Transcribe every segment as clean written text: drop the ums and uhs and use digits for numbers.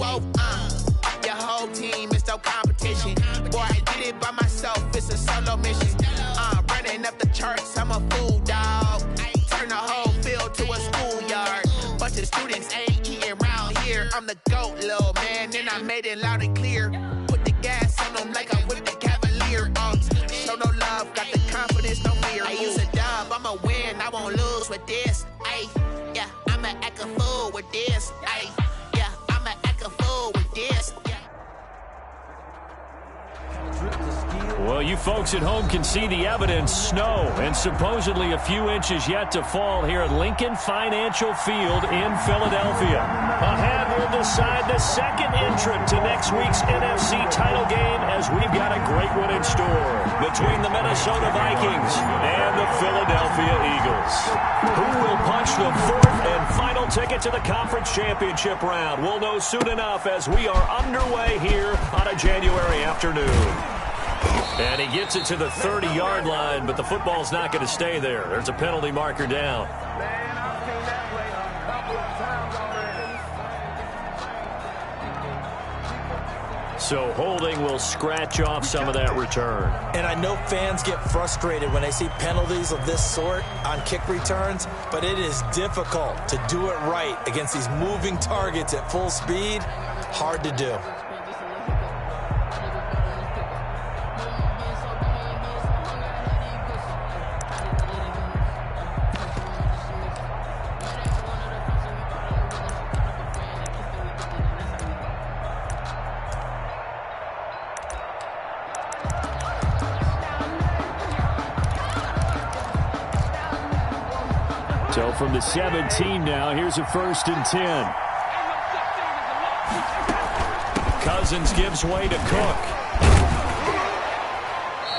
whoa, your whole team is no competition. Boy, I did it by myself, it's a solo mission. Running up the charts, I'm a fool, dog. Turn the whole field to a schoolyard. Bunch of students ain't eating around here. I'm the GOAT, little man, and I made it loud and clear. Put the gas on them like I'm with the Cavalier. Show no love, got the confidence, no fear. I use a dub, I'ma win, I won't lose with this. Ay, yeah, I'ma act a fool with this. Ay, yeah, I'ma act a fool with this. Well, you folks at home can see the evidence. Snow and supposedly a few inches yet to fall here at Lincoln Financial Field in Philadelphia. A hand will decide the second entrant to next week's NFC title game, as we've got a great one in store between the Minnesota Vikings and the Philadelphia Eagles. Who will punch the fourth and final ticket to the conference championship round? We'll know soon enough as we are underway here on a January afternoon. And he gets it to the 30-yard line, but the football's not going to stay there. There's a penalty marker down. So holding will scratch off some of that return. And I know fans get frustrated when they see penalties of this sort on kick returns, but it is difficult to do it right against these moving targets at full speed. Hard to do. So from the 17 now, here's a 1st and 10. Cousins gives way to Cook.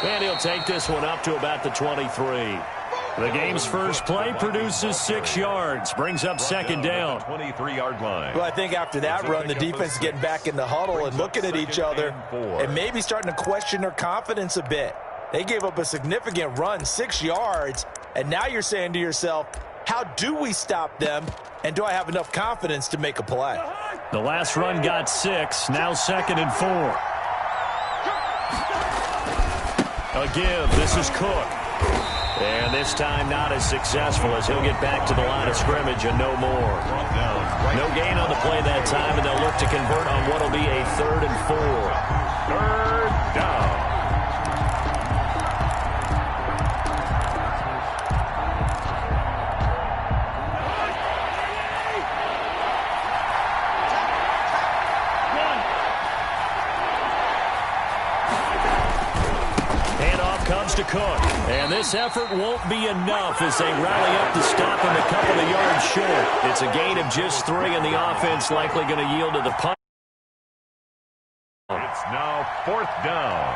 And he'll take this one up to about the 23. The game's first play produces 6 yards, brings up 2nd down. 23-yard line. Well, I think after that run, the defense is getting back in the huddle and looking at each other and maybe starting to question their confidence a bit. They gave up a significant run, 6 yards, and now you're saying to yourself, how do we stop them, and do I have enough confidence to make a play? The last run got 6, now 2nd and 4. A give, this is Cook. And this time not as successful, as he'll get back to the line of scrimmage and no more. No gain on the play that time, and they'll look to convert on what will be a 3rd and 4. 3rd down. Comes to Cook, and this effort won't be enough as they rally up to stop him a couple of yards short. It's a gain of just 3, and the offense likely going to yield to the punt. It's now 4th down.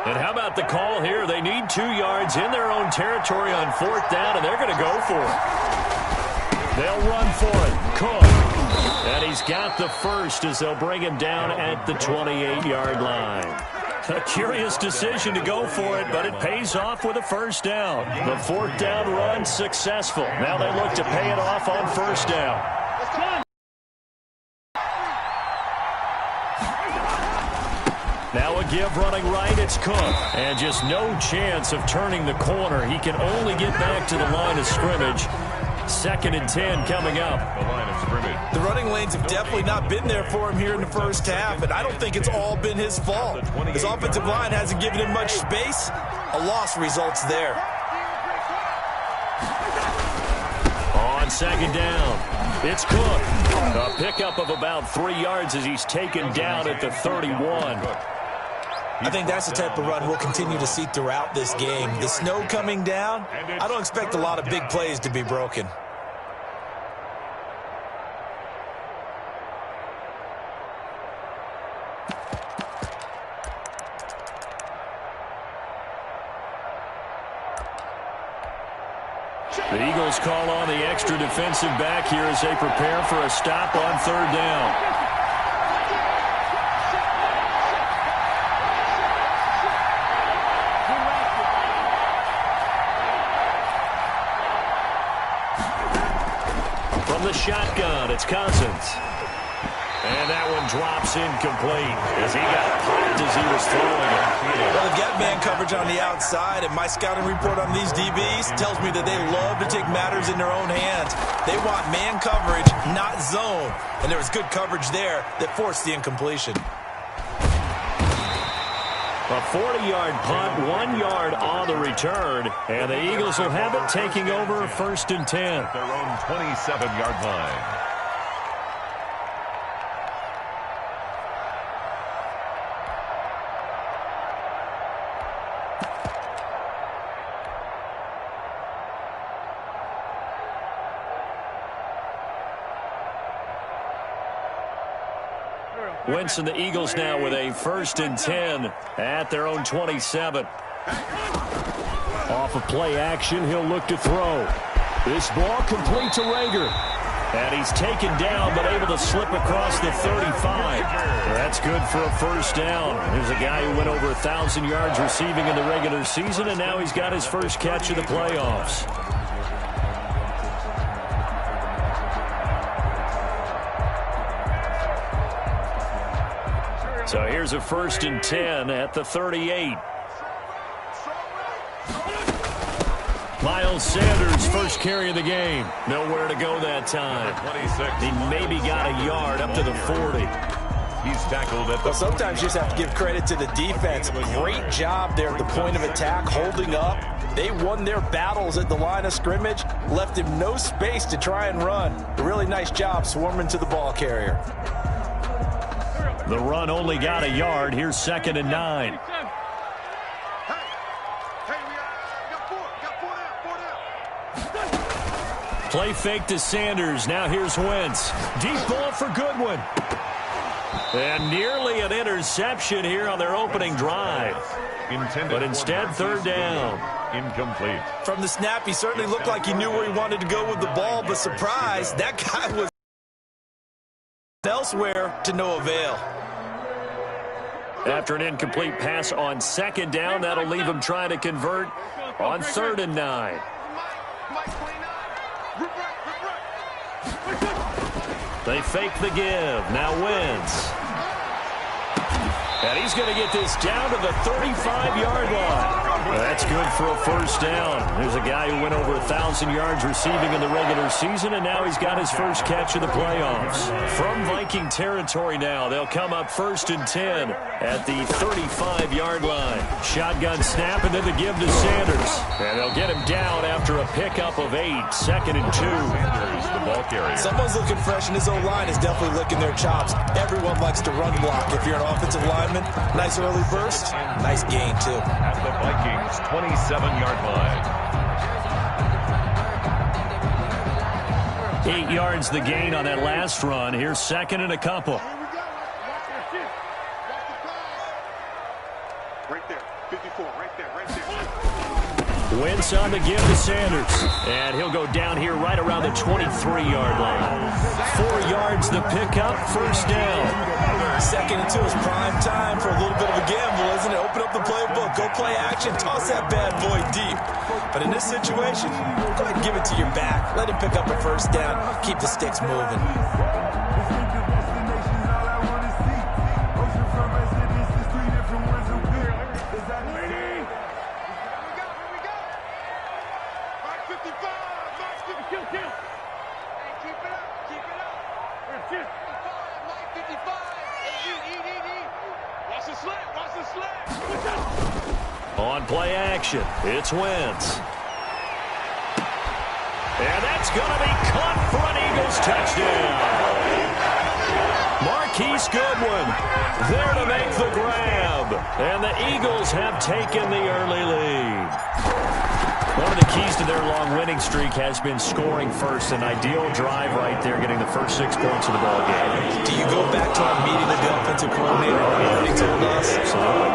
And how about the call here? They need 2 yards in their own territory on 4th down, and they're going to go for it. They'll run for it. Cook. And he's got the first as they'll bring him down at the 28-yard line. A curious decision to go for it, but it pays off with a 1st down. The 4th down run successful. Now they look to pay it off on 1st down. Now a give running right, it's Cook. And just no chance of turning the corner. He can only get back to the line of scrimmage. 2nd and 10 coming up. The line of scrimmage. The running lanes have definitely not been there for him here in the first half, and I don't think it's all been his fault. His offensive line hasn't given him much space. A loss results there. On 2nd down, it's Cook. A pickup of about 3 yards as he's taken down at the 31. I think that's the type of run we'll continue to see throughout this game. The snow coming down, I don't expect a lot of big plays to be broken. The Eagles call on the extra defensive back here as they prepare for a stop on 3rd down. From the shotgun, it's Cousins. And that one drops incomplete as he got popped as he was throwing it. Well, they've got man coverage on the outside, and my scouting report on these DBs tells me that they love to take matters in their own hands. They want man coverage, not zone. And there was good coverage there that forced the incompletion. A 40-yard punt, 1 yard on the return, and the Eagles will have it taking over 1st and 10. At their own 27-yard line. Wentz and the Eagles now with a 1st and 10 at their own 27. Off of play action, he'll look to throw. This ball complete to Rager. And he's taken down, but able to slip across the 35. That's good for a 1st down. Here's a guy who went over 1,000 yards receiving in the regular season, and now he's got his first catch of the playoffs. So here's a 1st and 10 at the 38. Miles Sanders, first carry of the game. Nowhere to go that time. 26. He maybe got a yard up to the 40. He's tackled at the... Well, sometimes you just have to give credit to the defense. Great job there at the point of attack, holding up. They won their battles at the line of scrimmage, left him no space to try and run. A really nice job swarming to the ball carrier. The run only got a yard. Here's 2nd and 9. Play fake to Sanders. Now here's Wentz. Deep ball for Goodwin. And nearly an interception here on their opening drive. But instead, 3rd down. Incomplete. From the snap, he certainly looked like he knew where he wanted to go with the ball, but surprise, that guy was elsewhere to no avail. After an incomplete pass on 2nd down, that'll leave him trying to convert on 3rd and 9. They fake the give. Now Wentz. And he's going to get this down to the 35-yard line. That's good for a 1st down. There's a guy who went over 1,000 yards receiving in the regular season, and now he's got his first catch of the playoffs. From Viking territory now, they'll come up 1st and 10 at the 35-yard line. Shotgun snap, and then the give to Sanders. And they'll get him down after a pickup of 8, 2nd and 2. Sanders, the ball carrier. Someone's looking fresh, and his O-line is definitely licking their chops. Everyone likes to run block. If you're an offensive lineman, nice early burst, nice gain, too. At the Vikings 27-yard line. 8 yards the gain on that last run. Here's 2nd and a couple. Right there, 54, right there. Wentz on the give to Sanders. And he'll go down here right around the 23-yard line. 4 yards the pickup, 1st down. 2nd and 2 is prime time for a little bit of a gamble, isn't it? Open up the playbook, go play action, toss that bad boy deep. But in this situation, go ahead and give it to your back. Let him pick up a 1st down, keep the sticks moving. On play action, it's Wentz. And that's going to be caught for an Eagles touchdown. Marquise Goodwin there to make the grab. And the Eagles have taken the early lead. One of the keys to their long winning streak has been scoring first. An ideal drive right there, getting the first 6 points of the ball game. Do you go back to our meeting with the offensive coordinator already told us?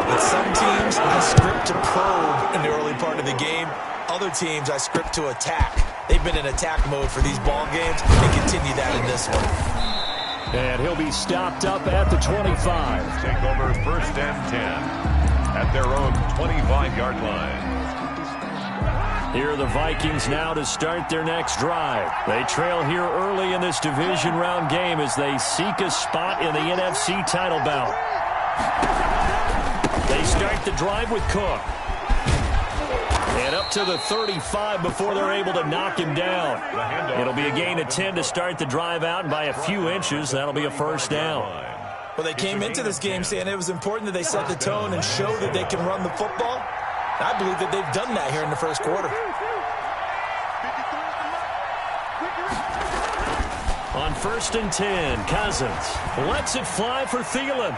With some teams, I script to probe in the early part of the game. Other teams, I script to attack. They've been in attack mode for these ball games and continue that in this one. And he'll be stopped up at the 25. Take over 1st and 10 at their own 25-yard line. Here are the Vikings now to start their next drive. They trail here early in this division round game as they seek a spot in the NFC title bout. They start the drive with Cook. And up to the 35 before they're able to knock him down. It'll be a gain of 10 to start the drive out, and by a few inches, that'll be a first down. Well, they came into this game saying it was important that they set the tone and show that they can run the football. I believe that they've done that here in the first quarter. On 1st and 10, Cousins lets it fly for Thielen.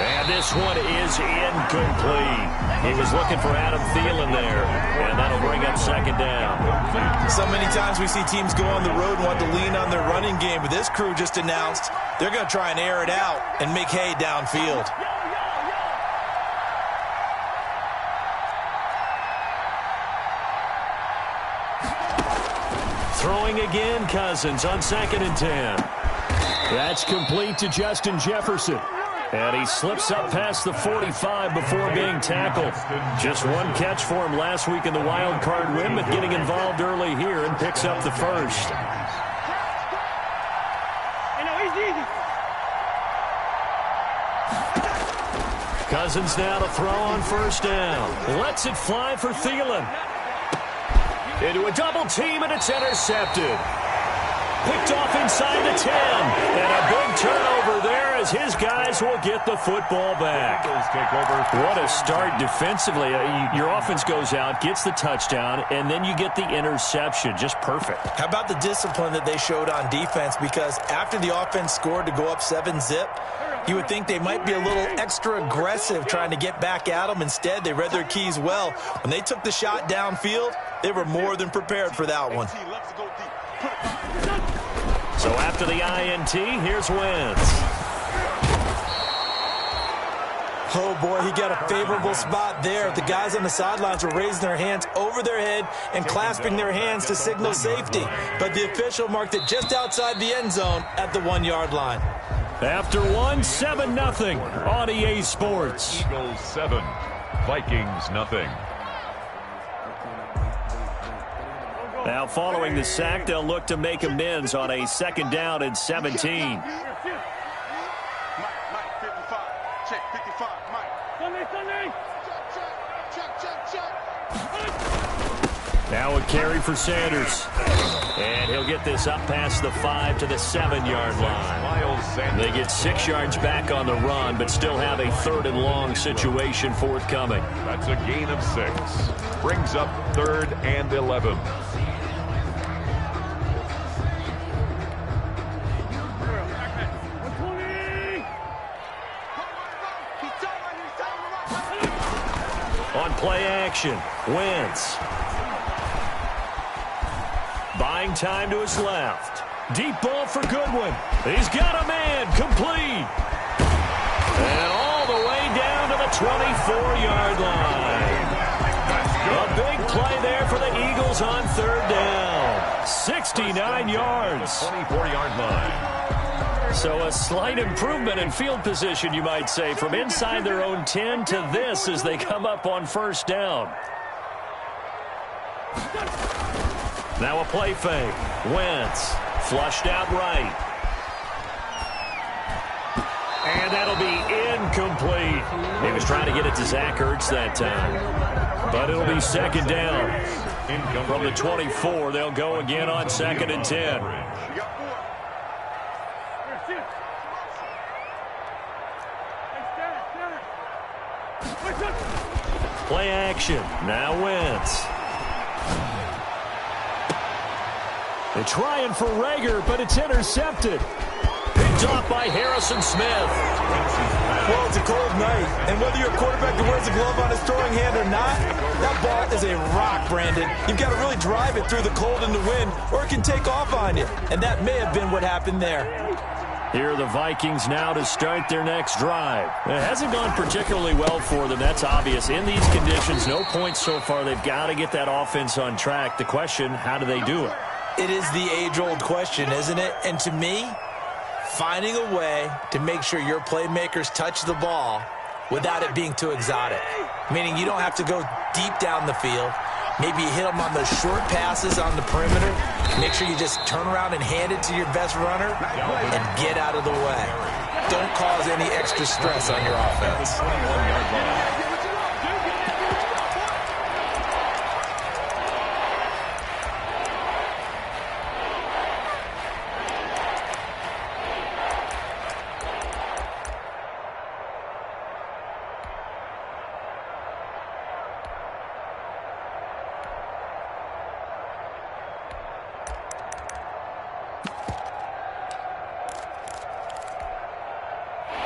And this one is incomplete. He was looking for Adam Thielen there, and that'll bring up second down. So many times we see teams go on the road and want to lean on their running game, but this crew just announced they're going to try and air it out and make hay downfield. Throwing again, Cousins on 2nd and 10. That's complete to Justin Jefferson. And he slips up past the 45 before being tackled. Just one catch for him last week in the wild card win, but getting involved early here and picks up the first. Cousins now to throw on 1st down. Lets it fly for Thielen. Into a double team, and it's intercepted. Picked off inside the 10. And a big turnover there as his guys will get the football back. What a start defensively. Your offense goes out, gets the touchdown, and then you get the interception. Just perfect. How about the discipline that they showed on defense? Because after the offense scored to go up 7-zip, you would think they might be a little extra aggressive trying to get back at them. Instead, they read their keys well. When they took the shot downfield, they were more than prepared for that one. So after the INT, here's Wentz. Oh, boy, he got a favorable spot there. The guys on the sidelines were raising their hands over their head and clasping their hands to signal safety. But the official marked it just outside the end zone at the 1-yard line. After 7-0 on EA Sports. Eagles 7, Vikings nothing. Now following the sack, they'll look to make amends on a 2nd down and 17. Mike, 55. Check, 55, Mike. Now a carry for Sanders. And he'll get this up past the 5 to the 7-yard line. They get 6 yards back on the run, but still have a 3rd and long situation forthcoming. That's a gain of 6. Brings up 3rd and 11. On play action, Wentz. Buying time to his left. Deep ball for Goodwin. He's got a man, complete. And all the way down to the 24-yard line. A big play there for the Eagles on 3rd down. 69 yards. 24-yard line. So a slight improvement in field position, you might say, from inside their own 10 to this as they come up on 1st down. Now a play fake. Wentz flushed out right. And that'll be incomplete. He was trying to get it to Zach Ertz that time. But it'll be 2nd down. From the 24, they'll go again on 2nd and 10. Play action. Now Wentz. They're trying for Rager, but it's intercepted. Picked off by Harrison Smith. Well, it's a cold night, and whether you're a quarterback that wears a glove on his throwing hand or not, that ball is a rock, Brandon. You've got to really drive it through the cold and the wind, or it can take off on you, and that may have been what happened there. Here are the Vikings now to start their next drive. It hasn't gone particularly well for them, that's obvious. In these conditions, no points so far. They've got to get that offense on track. The question, how do they do it? It is the age-old question, isn't it? And to me, finding a way to make sure your playmakers touch the ball without it being too exotic. Meaning you don't have to go deep down the field. Maybe you hit them on those short passes on the perimeter. Make sure you just turn around and hand it to your best runner and get out of the way. Don't cause any extra stress on your offense.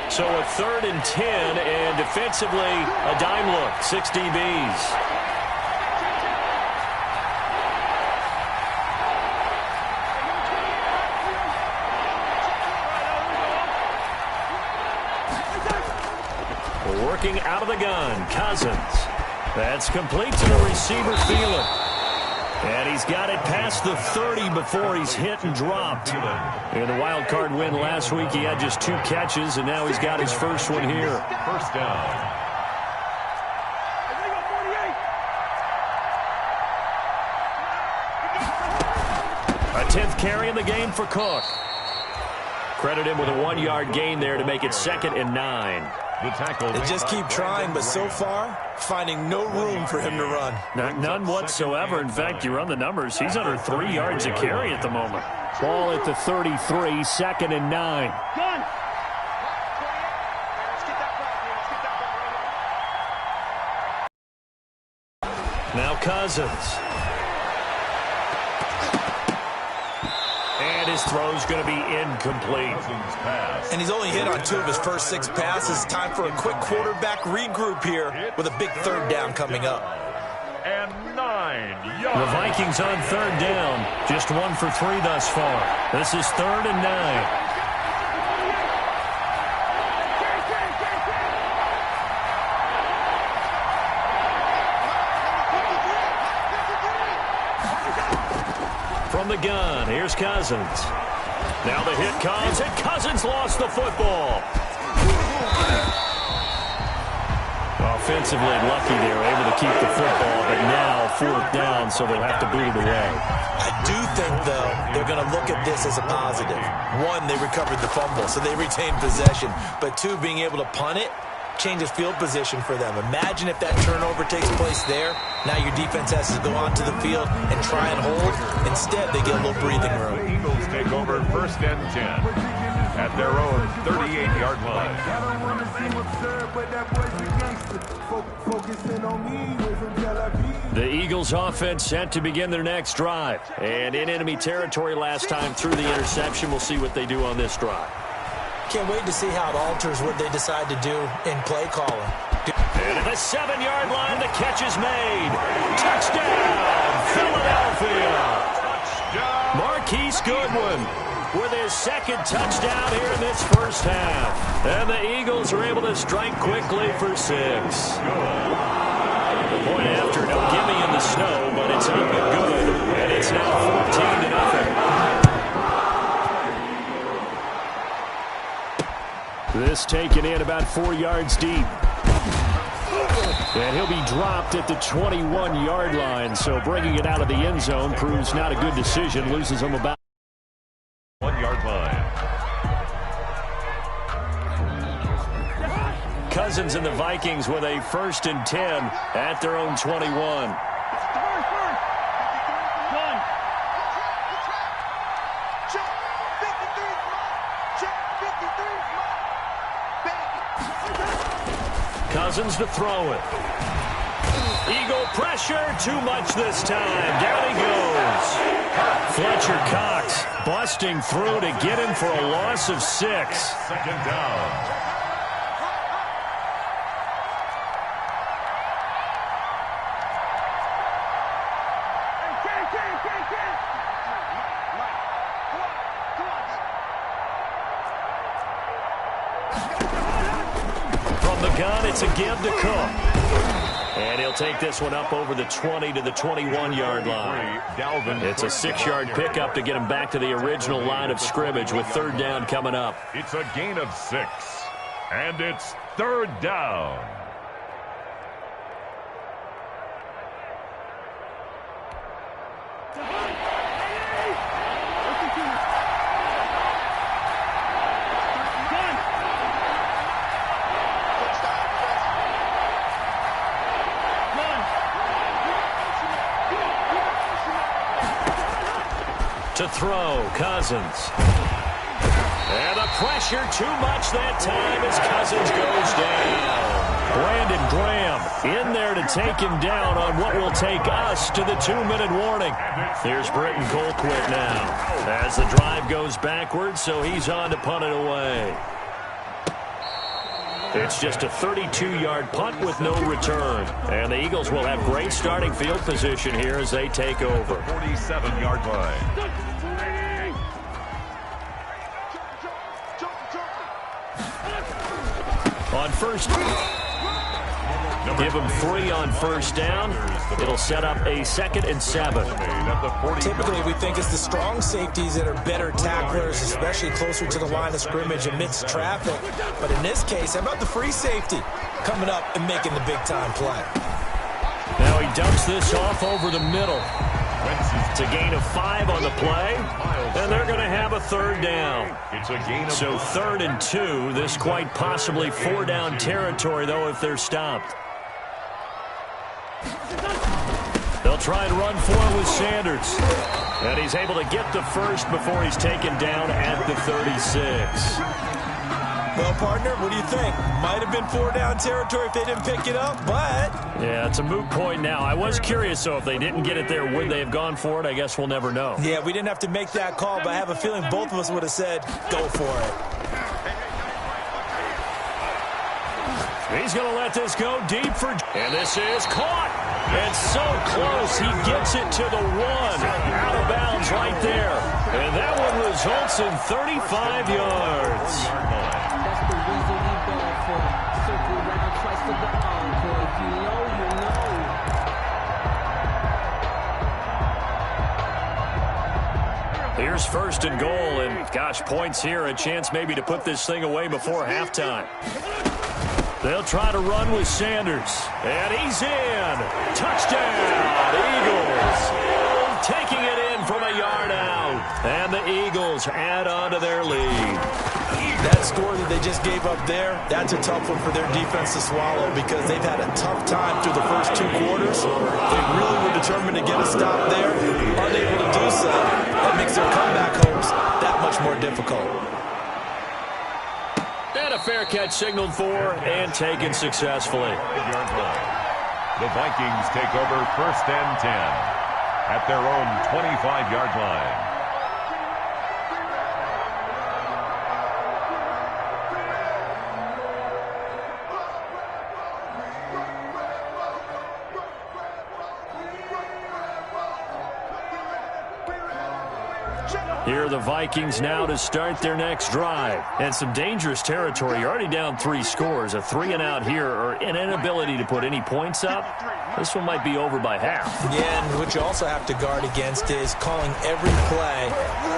So a 3rd and 10, and defensively, a dime look, 6 DBs. Working out of the gun, Cousins. That's complete to the receiver, Thielen. And he's got it past the 30 before he's hit and dropped. In the wild card win last week, he had just 2 catches, and now he's got his first one here. First down. A 10th carry in the game for Cook. Credit him with a 1-yard gain there to make it 2nd and 9. The tackle. They just keep trying, but so far, finding no room for him to run. None whatsoever. In fact, you run the numbers. He's under 3 yards a carry at the moment. Ball at the 33, 2nd and 9. Now Cousins. And his throw's going to be incomplete. And he's only hit on 2 of his first 6 passes. Time for a quick quarterback regroup here with a big 3rd down coming up. And 9 yards. The Vikings on 3rd down. Just 1 for 3 thus far. This is 3rd and 9. From the gun, here's Cousins. Now the hit comes, and Cousins lost the football. Offensively lucky they were able to keep the football, but now 4th down, so they'll have to boot it away. I do think, though, they're going to look at this as a positive. 1, they recovered the fumble, so they retained possession. But 2, being able to punt it changes field position for them. Imagine if that turnover takes place there. Now your defense has to go onto the field and try and hold. Instead, they get a little breathing room. The Eagles take over 1st and 10 at their own 38-yard line. The Eagles offense set to begin their next drive. And in enemy territory last time through the interception. We'll see what they do on this drive. Can't wait to see how it alters what they decide to do in play calling. And at the 7-yard line, the catch is made. Touchdown, Philadelphia. Touchdown. Marquise Goodwin with his 2nd touchdown here in this first half. And the Eagles are able to strike quickly for 6. The point after, no gimme in the snow, but it's up and good. And it's now 14-0. This taken in about 4 yards deep. And he'll be dropped at the 21-yard line. So bringing it out of the end zone proves not a good decision. Loses him about 1-yard line. Cousins and the Vikings with a 1st and 10 at their own 21. Cousins to throw it. Eagle pressure, too much this time. Down he goes. Fletcher Cox busting through to get him for a loss of 6. 2nd down. It's a give to Cook. And he'll take this one up over the 20 to the 21-yard line. It's a 6-yard pickup to get him back to the original line of scrimmage with 3rd down coming up. It's a gain of 6. And it's 3rd down. To throw, Cousins. And the pressure too much that time as Cousins goes down. Brandon Graham in there to take him down on what will take us to the 2-minute warning. Here's Britton Colquitt now as the drive goes backwards, so he's on to punt it away. It's just a 32-yard punt with no return. And the Eagles will have great starting field position here as they take over. 47-yard line. On first, give him 3 on first down. It'll set up a 2nd and 7. Typically, we think it's the strong safeties that are better tacklers, especially closer to the line of scrimmage amidst traffic. But in this case, how about the free safety coming up and making the big-time play? Now he dumps this off over the middle. It's a gain of 5 on the play, and they're going to have a 3rd down. So 3rd and 2, this quite possibly 4-down territory, though, if they're stopped. They'll try and run for it with Sanders. And he's able to get the first before he's taken down at the 36. Well, partner, what do you think? Might have been 4-down territory if they didn't pick it up, but... Yeah, it's a moot point now. I was curious, though, if they didn't get it there, would they have gone for it? I guess we'll never know. Yeah, we didn't have to make that call, but I have a feeling both of us would have said, go for it. He's going to let this go deep for... And this is caught. And so close, he gets it to the 1. Out of bounds right there. And that one results in 35 yards. That's the reason we go for it. Circle round twice for the encore. If you know, you know. Here's 1st and goal, and gosh, points here, a chance maybe to put this thing away before halftime. They'll try to run with Sanders, and he's in. Touchdown, Eagles. Taking it in from a yard out, and the Eagles add on to their lead. That score that they just gave up there, that's a tough one for their defense to swallow because they've had a tough time through the first 2 quarters. They really were determined to get a stop there, unable to do so. That makes their comeback hopes that much more difficult. And a fair catch signaled for and taken successfully. The Vikings take over 1st and 10 at their own 25-yard line. Here are the Vikings now to start their next drive. And some dangerous territory. You're already down 3 scores. A 3-and-out here or an inability to put any points up. This one might be over by half. Yeah, and what you also have to guard against is calling every play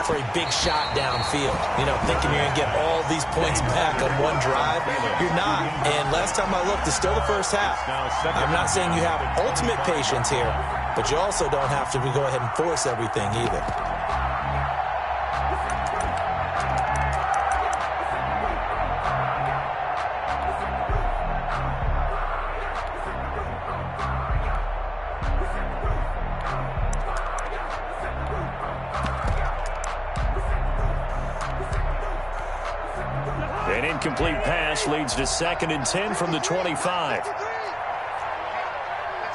for a big shot downfield. You know, thinking you're going to get all these points back on one drive. You're not. And last time I looked, it's still the first half. I'm not saying you have ultimate patience here, but you also don't have to go ahead and force everything either. An incomplete pass leads to 2nd and 10 from the 25. Let's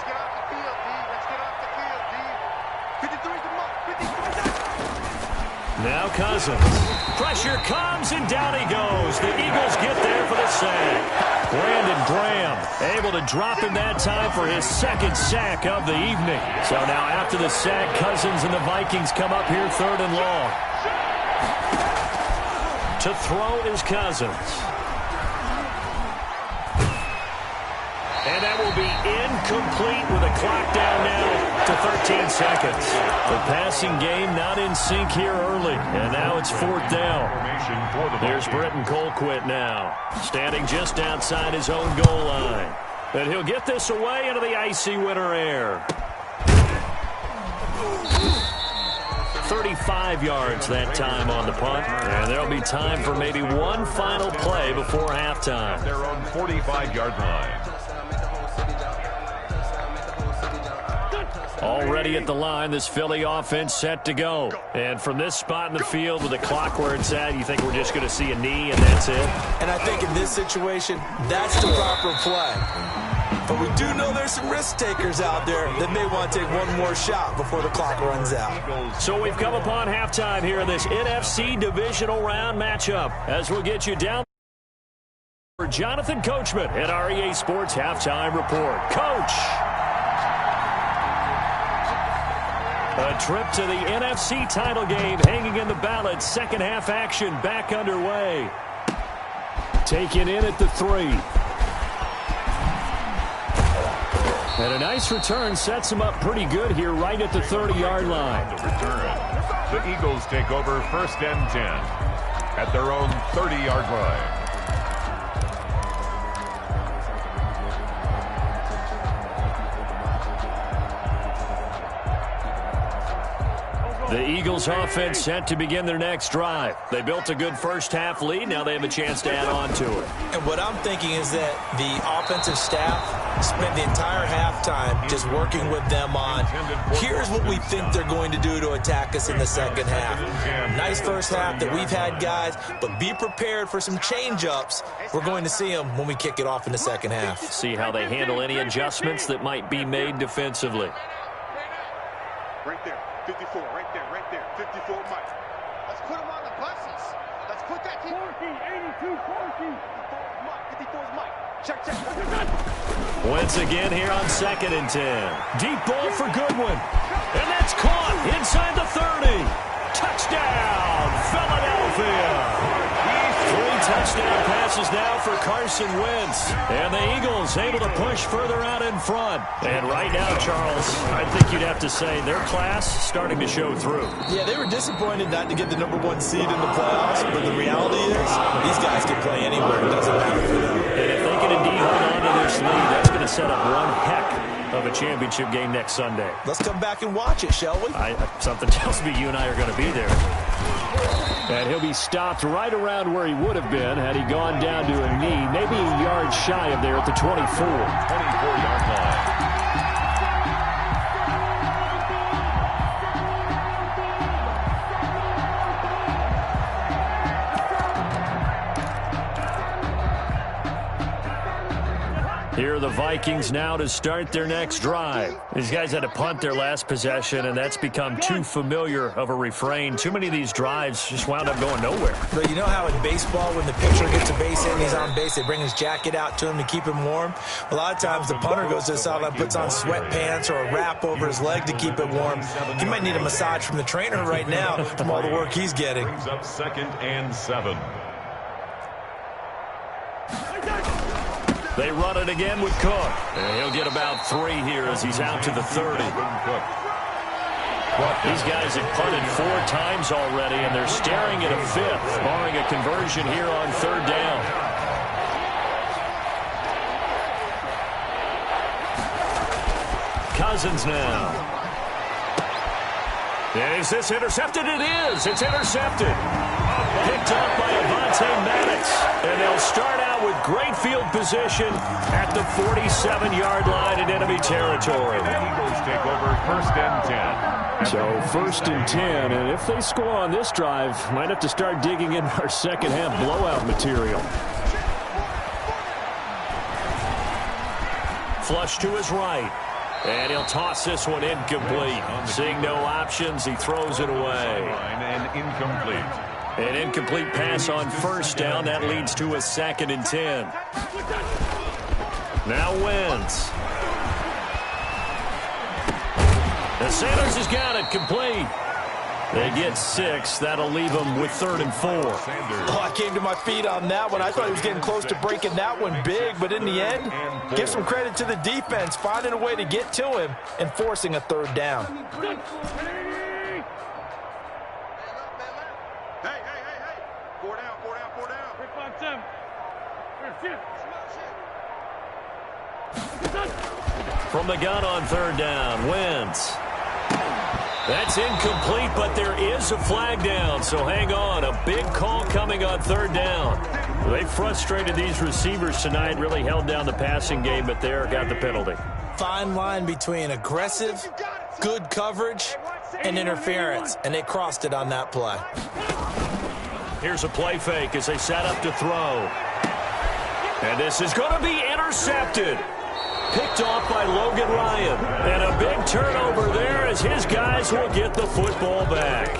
get off the field, D. Let's get off the field, D. 53's the mark. 53's Now Cousins. Pressure comes, and down he goes. The Eagles get there for the sack. Brandon Graham able to drop him that time for his 2nd sack of the evening. So now after the sack, Cousins and the Vikings come up here 3rd and long. To throw is Cousins. And that will be incomplete with a clock down now to 13 seconds. The passing game not in sync here early. And now it's 4th down. There's Britton Colquitt now, standing just outside his own goal line. And he'll get this away into the icy winter air. 35 yards that time on the punt. And there'll be time for maybe one final play before halftime. Their own 45-yard line. Already at the line, this Philly offense set to go. And from this spot in the field with the clock where it's at, you think we're just going to see a knee and that's it? And I think in this situation, that's the proper play. But we do know there's some risk takers out there that may want to take one more shot before the clock runs out. So we've come upon halftime here in this NFC divisional round matchup. As we'll get you down for Jonathan Coachman at our EA Sports Halftime Report. Coach! A trip to the NFC title game hanging in the balance. Second half action back underway. Taken in at the 3. And a nice return sets him up pretty good here right at the 30-yard line. The return. The Eagles take over 1st and 10 at their own 30-yard line. The Eagles offense set to begin their next drive. They built a good first half lead. Now they have a chance to add on to it. And what I'm thinking is that the offensive staff spent the entire halftime just working with them on, here's what we think they're going to do to attack us in the second half. Nice first half that we've had, guys, but be prepared for some change-ups. We're going to see them when we kick it off in the second half. See how they handle any adjustments that might be made defensively. Right there, 54, right there, 54 Mike. Let's put him on the buses. Let's put that team. 82, 54 is Mike. Check. Once again here on 2nd and 10. Deep ball for Goodwin. And that's caught inside the 30. Touchdown, Philadelphia. 3 touchdown passes now for Carson Wentz. And the Eagles able to push further out in front. And right now, Charles, I think you'd have to say their class starting to show through. Yeah, they were disappointed not to get the #1 seed in the playoffs, but the reality is these guys can play anywhere. It doesn't matter for them. And if they can indeed hold on to this lead, that's going to set up one heck of a championship game next Sunday. Let's come back and watch it, shall we? Something tells me you and I are going to be there. And he'll be stopped right around where he would have been had he gone down to a knee, maybe a yard shy of there at the 24. 24-yard line. Here are the Vikings now to start their next drive. These guys had to punt their last possession, and that's become too familiar of a refrain. Too many of these drives just wound up going nowhere. But you know how in baseball, when the pitcher gets a base hit and he's on base, they bring his jacket out to him to keep him warm? A lot of times the punter goes to the sideline, puts on sweatpants or a wrap over his leg to keep it warm. He might need a massage from the trainer right now from all the work he's getting. Brings up 2nd and 7. They run it again with Cook. And he'll get about 3 here as he's out to the 30. These guys have punted 4 times already, and they're staring at a 5th, barring a conversion here on 3rd down. Cousins now. Is this intercepted? It is. It's intercepted. Picked up by Avonte Maddox. And they'll start out with great field position at the 47-yard line in enemy territory. The Eagles take over 1st and 10. So 1st and 10, and if they score on this drive, might have to start digging in our second half blowout material. Flush to his right. And he'll toss this one incomplete. Seeing no options, he throws it away. And incomplete. An incomplete pass on 1st down. That leads to a 2nd and 10. Now Wentz. And Sanders has got it complete. They get 6. That'll leave them with 3rd and 4. Oh, I came to my feet on that one. I thought he was getting close to breaking that one big, but in the end, give some credit to the defense, finding a way to get to him and forcing a 3rd down. Hey. 4 down. 3-5-7. From the gun on 3rd down, Wentz. That's incomplete, but there is a flag down, so hang on. A big call coming on third down. They frustrated these receivers tonight, really held down the passing game, but there got the penalty. Fine line between aggressive, good coverage, and interference, and they crossed it on that play. Here's a play fake as they set up to throw. And this is going to be intercepted. Picked off by Logan Ryan. And a big turnover there as his guys will get the football back.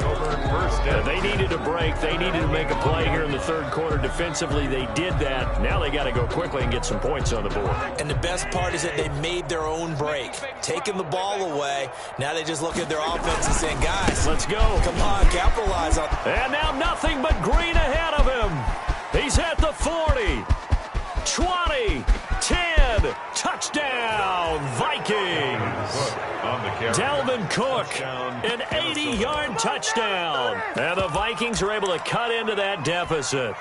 They needed a break. They needed to make a play here in the third quarter. Defensively, they did that. Now they got to go quickly and get some points on the board. And the best part is that they made their own break. Taking the ball away. Now they just look at their offense and saying, guys, let's go. Come on, capitalize on it. And now nothing but green ahead of him. He's at the 40. 20, 10, touchdown, Vikings. Dalvin Cook, an 80-yard touchdown. And the Vikings are able to cut into that deficit.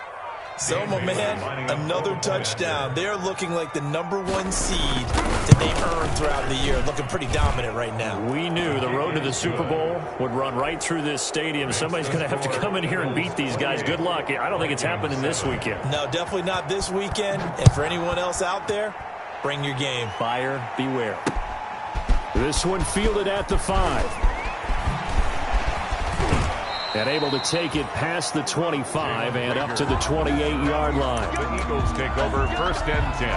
So, my man, another touchdown. They're looking like the #1 seed that they earned throughout the year. Looking pretty dominant right now. We knew the road to the Super Bowl would run right through this stadium. Somebody's going to have to come in here and beat these guys. Good luck. I don't think it's happening this weekend. No, definitely not this weekend. And for anyone else out there, bring your game. Buyer beware. This one fielded at the 5. And able to take it past the 25 and up to the 28-yard line. The Eagles take over 1st and 10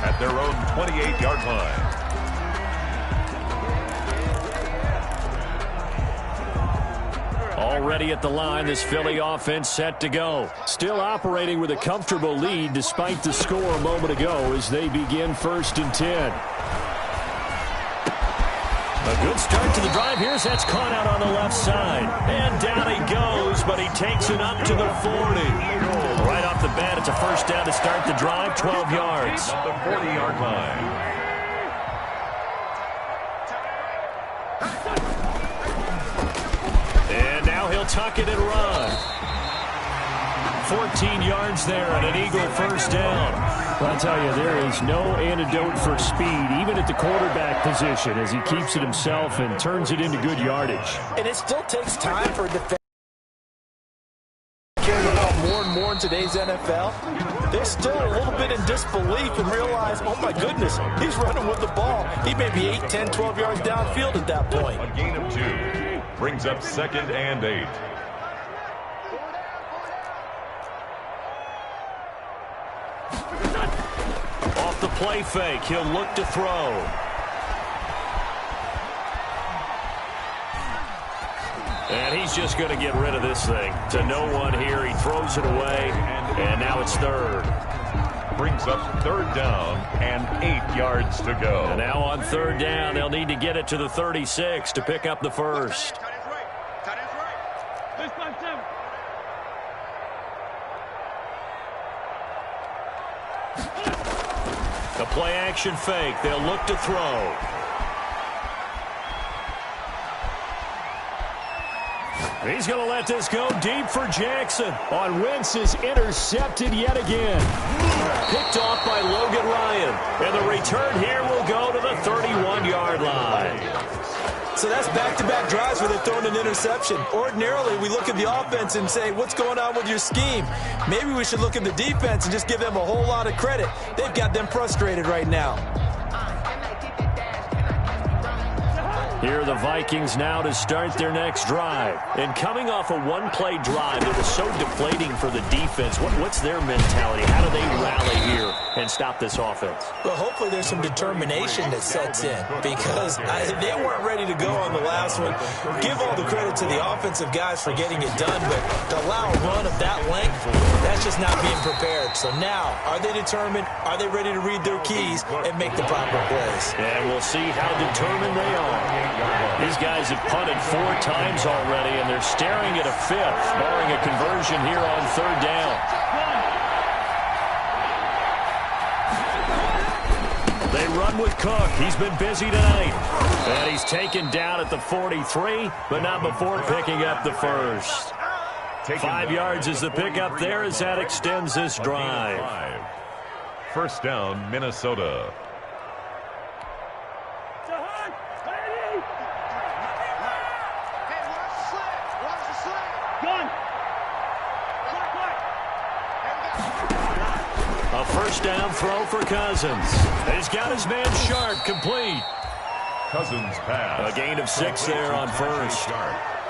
at their own 28-yard line. Already at the line, this Philly offense set to go. Still operating with a comfortable lead despite the score a moment ago as they begin 1st and 10. A good start to the drive. Here's that's caught out on the left side. And down he goes, but he takes it up to the 40. Right off the bat, it's a first down to start the drive, 12 yards. At the 40-yard line. And now he'll tuck it and run. 14 yards there and an Eagle first down. I'll tell you, there is no antidote for speed, even at the quarterback position, as he keeps it himself and turns it into good yardage. And it still takes time for a defense to carry the ball more and more in today's NFL. They're still a little bit in disbelief and realize, oh my goodness, he's running with the ball. He may be 8, 10, 12 yards downfield at that point. A gain of 2 brings up 2nd and 8. Off the play fake, he'll look to throw. And he's just going to get rid of this thing to no one here. He throws it away, and now it's 3rd. Brings up 3rd down and 8 yards to go. And now on 3rd down, they'll need to get it to the 36 to pick up the first. The play action fake. They'll look to throw. He's going to let this go deep for Jackson. On Wentz is intercepted yet again. Picked off by Logan Ryan. And the return here will go to the 31-yard line. So that's back-to-back drives where they're throwing an interception. Ordinarily, we look at the offense and say, what's going on with your scheme? Maybe we should look at the defense and just give them a whole lot of credit. They've got them frustrated right now. Here are the Vikings now to start their next drive. And coming off a one-play drive that was so deflating for the defense, what's their mentality? How do they rally here and stop this offense? Well, hopefully there's some determination that sets in because they weren't ready to go on the last one. Give all the credit to the offensive guys for getting it done, but to allow a run of that length, that's just not being prepared. So now, are they determined? Are they ready to read their keys and make the proper plays? And we'll see how determined they are. These guys have punted 4 times already, and they're staring at a 5th, barring a conversion here on 3rd down. They run with Cook. He's been busy tonight. And he's taken down at the 43, but not before picking up the first. 5 yards is the pickup there as that extends this drive. 1st down, Minnesota. first down throw for Cousins. He's got his man Sharp complete. Cousins pass. A gain of 6 there on first.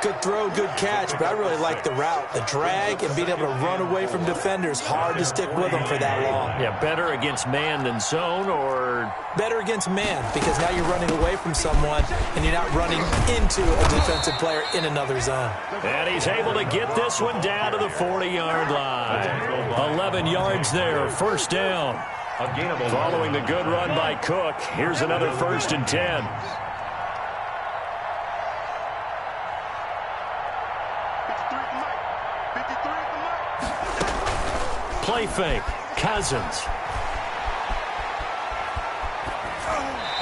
Good throw, good catch, but I really like the route. The drag and being able to run away from defenders, hard to stick with them for that long. Yeah, better against man than zone, or? Better against man, because now you're running away from someone and you're not running into a defensive player in another zone. And he's able to get this one down to the 40-yard line. 11 yards there, first down. Following the good run by Cook, here's another 1st and 10. Play fake, Cousins.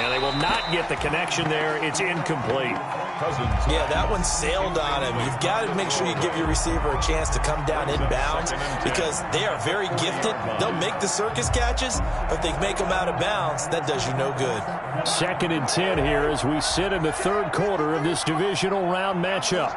And they will not get the connection there. It's incomplete. Cousins. Yeah, that one sailed on him. You've got to make sure you give your receiver a chance to come down inbounds because they are very gifted. They'll make the circus catches, but they make them out of bounds. That does you no good. 2nd and 10 here as we sit in the 3rd quarter of this divisional round matchup.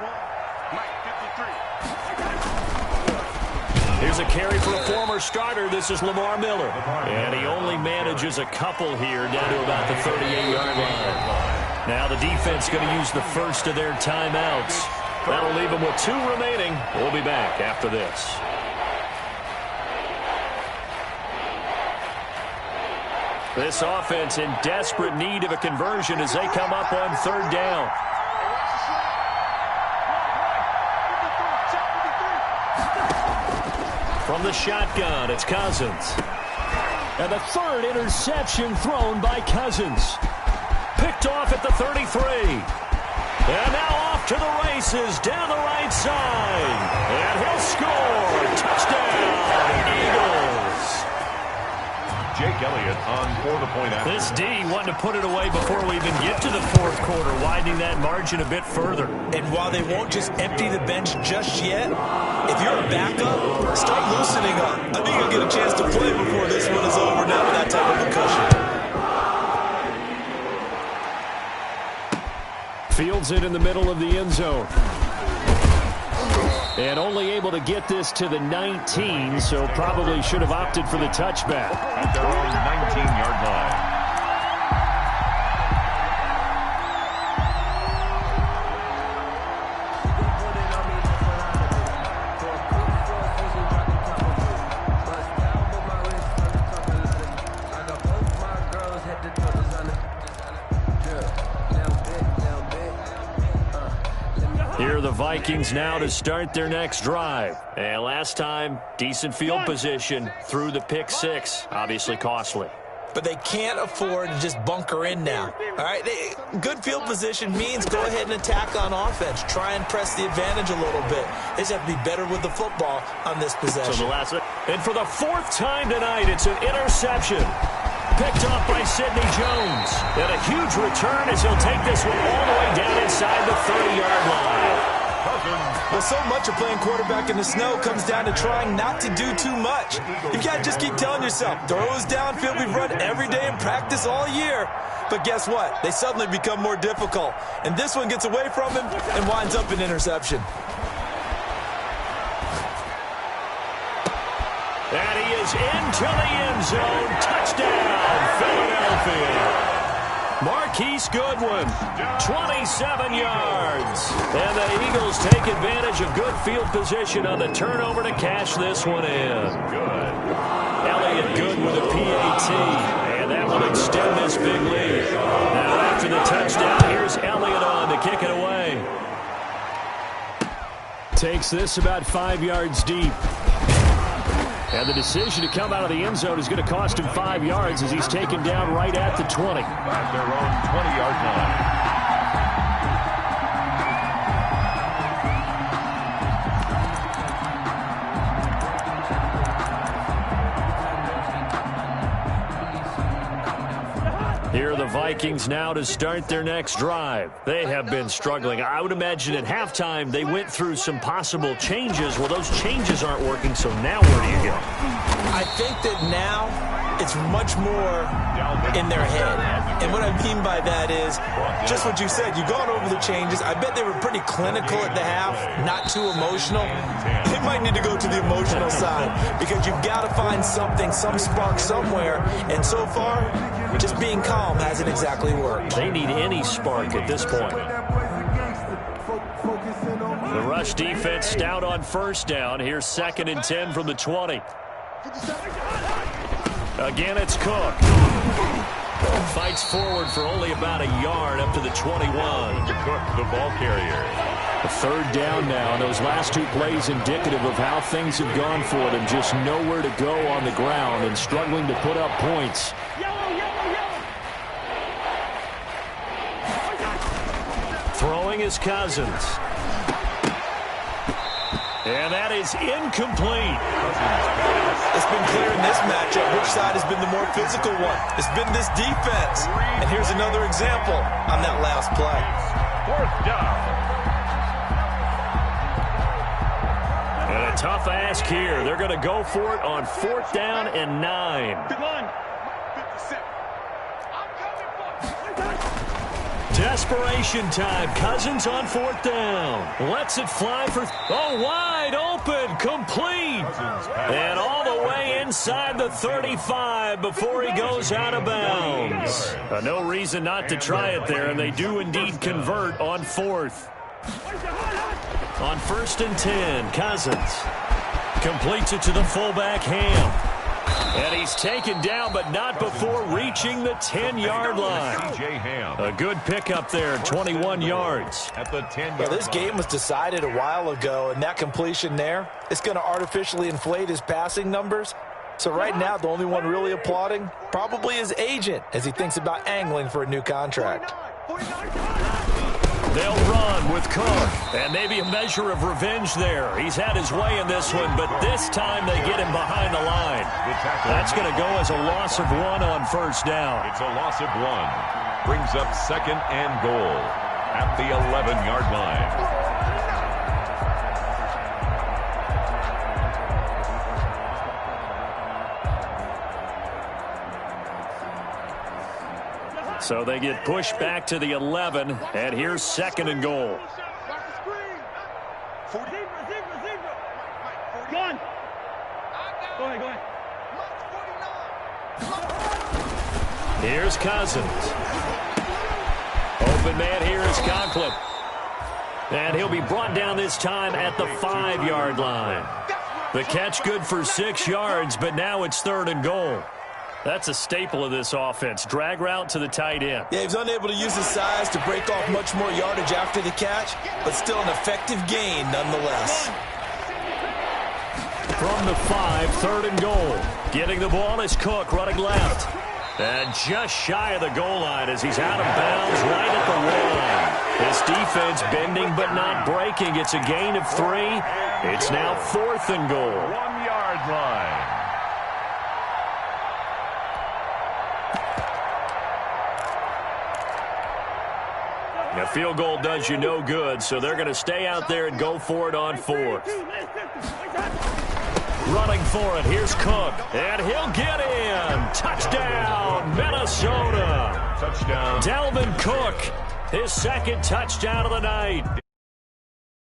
Here's a carry for a former starter. This is Lamar Miller. And he only manages a couple here down to about the 38-yard line. Now the defense going to use the first of their timeouts. That'll leave them with 2 remaining. We'll be back after this. This offense in desperate need of a conversion as they come up on 3rd down. From the shotgun, it's Cousins. And the 3rd interception thrown by Cousins. Picked off at the 33. And now off to the races down the right side. And he'll score. Touchdown, Eagles. Jake Elliott on for the point after. This D wanting to put it away before we even get to the 4th quarter, widening that margin a bit further. And while they won't just empty the bench just yet, if you're a backup, start loosening up. I think you'll get a chance to play before this one is over now with that type of a cushion. Fields it in the middle of the end zone. And only able to get this to the 19, so probably should have opted for the touchback. At their own 19-yard line. Here are the Vikings now to start their next drive. And last time, decent field position through the pick 6. Obviously costly. But they can't afford to just bunker in now. All right, good field position means go ahead and attack on offense. Try and press the advantage a little bit. They just have to be better with the football on this possession. So the last, and for the 4th time tonight, it's an interception. Picked off by Sidney Jones. And a huge return as he'll take this one all the way down inside the 30-yard line. Well, so much of playing quarterback in the snow comes down to trying not to do too much. You've got to just keep telling yourself, throws downfield we've run every day in practice all year. But guess what? They suddenly become more difficult. And this one gets away from him and winds up an interception. And he is into the end zone. Touchdown, Philadelphia. Marquise Goodwin, 27 yards. And the Eagles take advantage of good field position on the turnover to cash this one in. Good. Elliott good with a PAT. And that will extend this big lead. Now after the touchdown, here's Elliott on to kick it away. Takes this about 5 yards deep. And the decision to come out of the end zone is going to cost him 5 yards as he's taken down right at the 20. At their own 20-yard line. Here are the Vikings now to start their next drive. They have been struggling. I would imagine at halftime they went through some possible changes. Well, those changes aren't working, so now where do you go? I think that now it's much more in their head. And what I mean by that is just what you said. You've gone over the changes. I bet they were pretty clinical at the half, not too emotional. They might need to go to the emotional side because you've got to find something, some spark somewhere. And so far, just being calm hasn't exactly worked. They need any spark at this point. The rush defense stout on first down. Here's 2nd and 10 from the 20. Again, it's Cook. Fights forward for only about a yard up to the 21. Cook, the ball carrier. A 3rd down now. Those last 2 plays indicative of how things have gone for them. Just nowhere to go on the ground and struggling to put up points. Throwing is Cousins. And that is incomplete. It's been clear in this matchup which side has been the more physical one. It's been this defense. And here's another example on that last play. 4th down. And a tough ask here. They're going to go for it on 4th down and 9. Come on. Desperation time. Cousins on 4th down. Lets it fly for... Oh, wide open. Complete. And all the way inside the 35 before he goes out of bounds. No reason not to try it there, and they do indeed convert on 4th. On 1st and 10, Cousins completes it to the fullback, Ham. And he's taken down, but not before reaching the 10-yard line. A good pickup there, 21 yards. At the 10-yard line. This game was decided a while ago, and that completion there, it's going to artificially inflate his passing numbers. So right now, the only one really applauding probably his agent as he thinks about angling for a new contract. They'll run with Cook, and maybe a measure of revenge there. He's had his way in this one, but this time they get him behind the line. That's going to go as a loss of 1 on 1st down. It's a loss of 1. Brings up 2nd and goal at the 11-yard line. So they get pushed back to the 11, and here's 2nd and goal. Go on. Go ahead. Here's Cousins. Open man here is Conklin. And he'll be brought down this time at the 5-yard line. The catch good for 6 yards, but now it's 3rd and goal. That's a staple of this offense. Drag route to the tight end. Yeah, he was unable to use his size to break off much more yardage after the catch, but still an effective gain nonetheless. From the 5, 3rd and goal. Getting the ball is Cook running left. And just shy of the goal line as he's out of bounds right at the 1. This defense bending but not breaking. It's a gain of 3. It's now 4th and goal. 1-yard line. A field goal does you no good, so they're going to stay out there and go for it on 4th. Running for it, here's Cook, and he'll get in. Touchdown, Minnesota. Touchdown. Dalvin Cook, his 2nd touchdown of the night.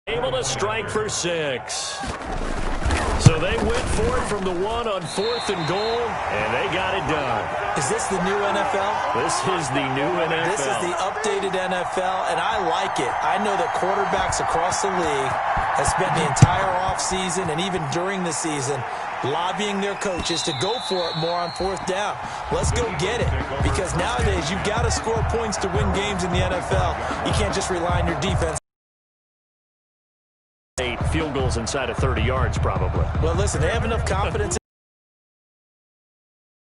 Able to strike for 6. So they went for it from the 1 on 4th and goal, and they got it done. Is this the new NFL? This is the new NFL. This is the updated NFL, and I like it. I know that quarterbacks across the league have spent the entire offseason and even during the season lobbying their coaches to go for it more on 4th down. Let's go get it, because nowadays you've got to score points to win games in the NFL. You can't just rely on your defense. 8 field goals inside of 30 yards, probably. Well, listen, they have enough confidence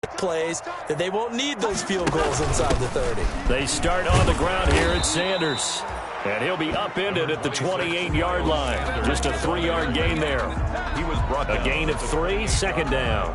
in plays that they won't need those field goals inside the 30. They start on the ground here at Sanders. And he'll be upended at the 28-yard line. Just a 3-yard gain there. He was brought down. A gain of 3, 2nd down.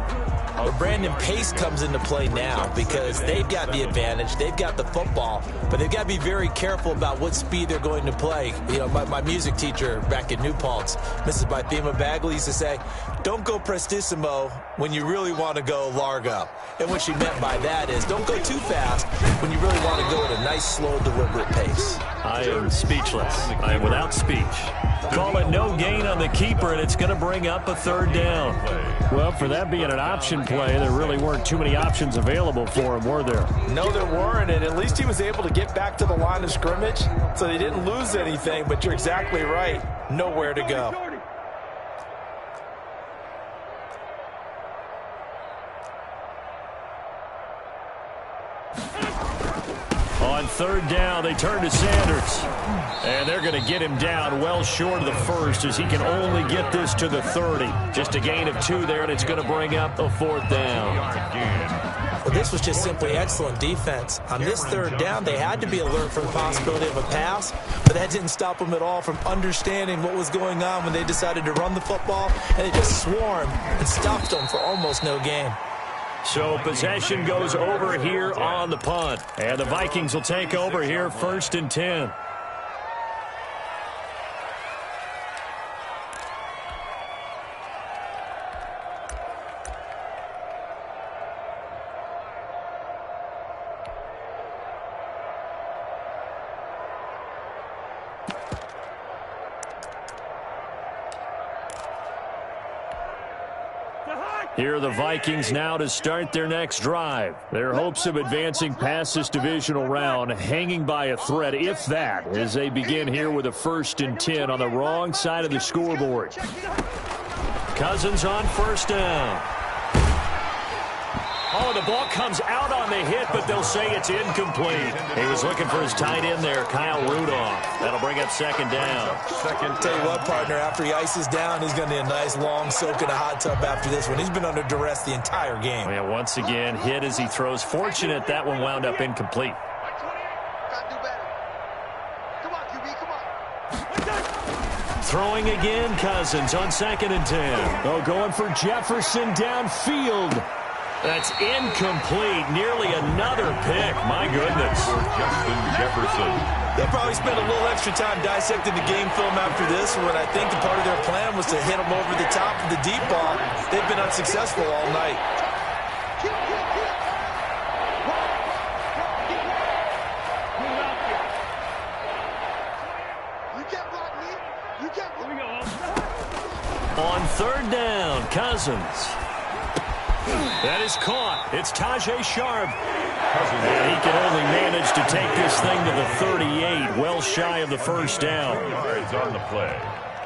But Brandon, pace comes into play now because they've got the advantage. They've got the football, but they've got to be very careful about what speed they're going to play. You know, my music teacher back at New Paltz, Mrs. Bythema Bagley, used to say, don't go prestissimo when you really want to go largo. And what she meant by that is don't go too fast when you really want to go at a nice, slow, deliberate pace. I am speechless. I am without speech. Call it no gain on the keeper, and it's going to bring up a third down. Well, for that being an option play, there really weren't too many options available for him, were there? No, there weren't, and at least he was able to get back to the line of scrimmage, so they didn't lose anything, but you're exactly right. Nowhere to go. On third down, they turn to Sanders. And they're going to get him down well short of the first as he can only get this to the 30. Just a gain of 2 there, and it's going to bring up a fourth down. Well, this was just simply excellent defense. On this third down, they had to be alert for the possibility of a pass, but that didn't stop them at all from understanding what was going on when they decided to run the football, and they just swarmed and stopped them for almost no gain. So possession goes over here on the punt. And the Vikings will take over here 1st and 10. Here are the Vikings now to start their next drive. Their hopes of advancing past this divisional round hanging by a thread, if that, as they begin here with a 1st and 10 on the wrong side of the scoreboard. Cousins on 1st down. Oh, the ball comes out on the hit, but they'll say it's incomplete. He was looking for his tight end there, Kyle Rudolph. That'll bring up 2nd down. Tell you what, partner, after he ices down, he's going to need a nice long soak in a hot tub after this one. He's been under duress the entire game. Yeah, once again, hit as he throws. Fortunate that one wound up incomplete. Throwing again, Cousins on 2nd and 10. Oh, going for Jefferson downfield. That's incomplete. Nearly another pick. My goodness. For Justin Jefferson. They'll probably spend a little extra time dissecting the game film after this one. I think the part of their plan was to hit them over the top of the deep ball. They've been unsuccessful all night. On 3rd down, Cousins. That is caught. It's Tajay Sharp. And he can only manage to take this thing to the 38, well shy of the 1st down. Yards on the play.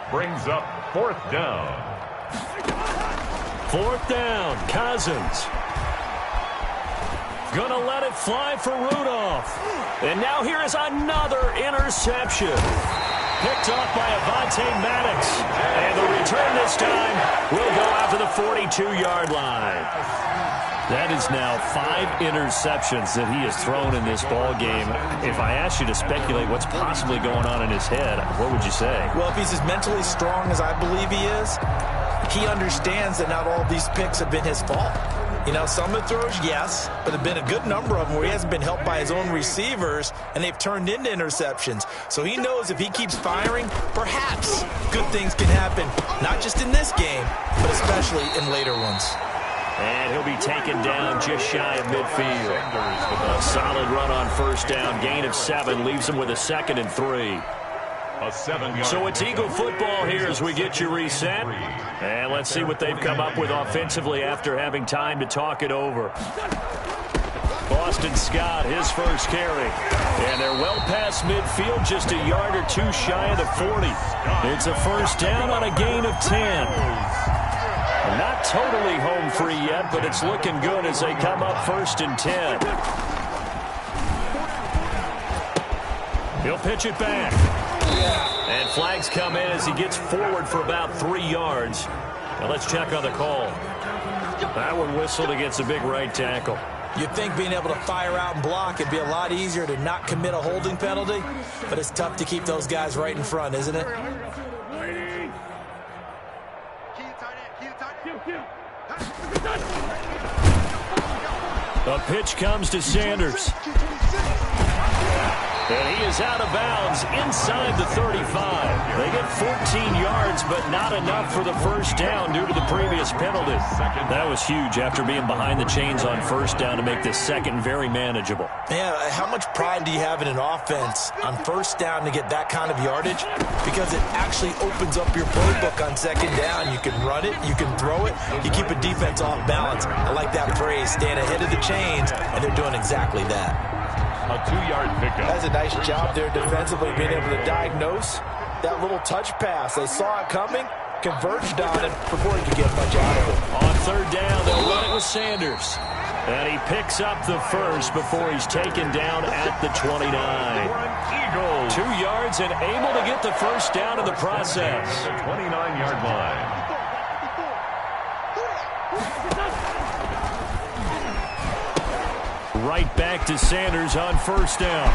Brings up 4th down. 4th down, Cousins. Gonna let it fly for Rudolph. And now here is another interception. Picked off by Avonte Maddox. And the return this time will go out to the 42-yard line. That is now 5 interceptions that he has thrown in this ball game. If I asked you to speculate what's possibly going on in his head, what would you say? Well, if he's as mentally strong as I believe he is, he understands that not all these picks have been his fault. You know, some of the throws, yes, but there have been a good number of them where he hasn't been helped by his own receivers, and they've turned into interceptions. So he knows if he keeps firing, perhaps good things can happen, not just in this game, but especially in later ones. And he'll be taken down just shy of midfield. A solid run on 1st down, gain of 7, leaves him with a 2nd and 3. So it's Eagle football here as we get you reset. And let's see what they've come up with offensively after having time to talk it over. Boston Scott, his first carry. And they're well past midfield, just a yard or 2 shy of the 40. It's a 1st down on a gain of 10. Not totally home free yet, but it's looking good as they come up 1st and 10. He'll pitch it back. And flags come in as he gets forward for about 3 yards. Now let's check on the call. That one whistled against a big right tackle. You'd think being able to fire out and block it'd be a lot easier to not commit a holding penalty, but it's tough to keep those guys right in front, isn't it? A pitch comes to Sanders. And he is out of bounds inside the 35. They get 14 yards, but not enough for the first down due to the previous penalty. That was huge after being behind the chains on first down to make this second very manageable. Man, how much pride do you have in an offense on first down to get that kind of yardage? Because it actually opens up your playbook on second down. You can run it, you can throw it, you keep a defense off balance. I like that phrase, staying ahead of the chains, and they're doing exactly that. A 2-yard pickup. That's a nice job there defensively, being able to diagnose that little touch pass. They saw it coming, converged on it before he could get much out of it. On third down, they'll run it with Sanders. And he picks up the first before he's taken down at the 29. 2 yards and able to get the first down in the process. 29-yard line. Right back to Sanders on first down.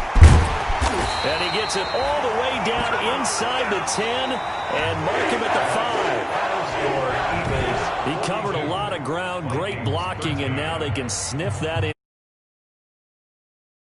And he gets it all the way down inside the 10 and mark him at the 5. He covered a lot of ground, great blocking, and now they can sniff that in.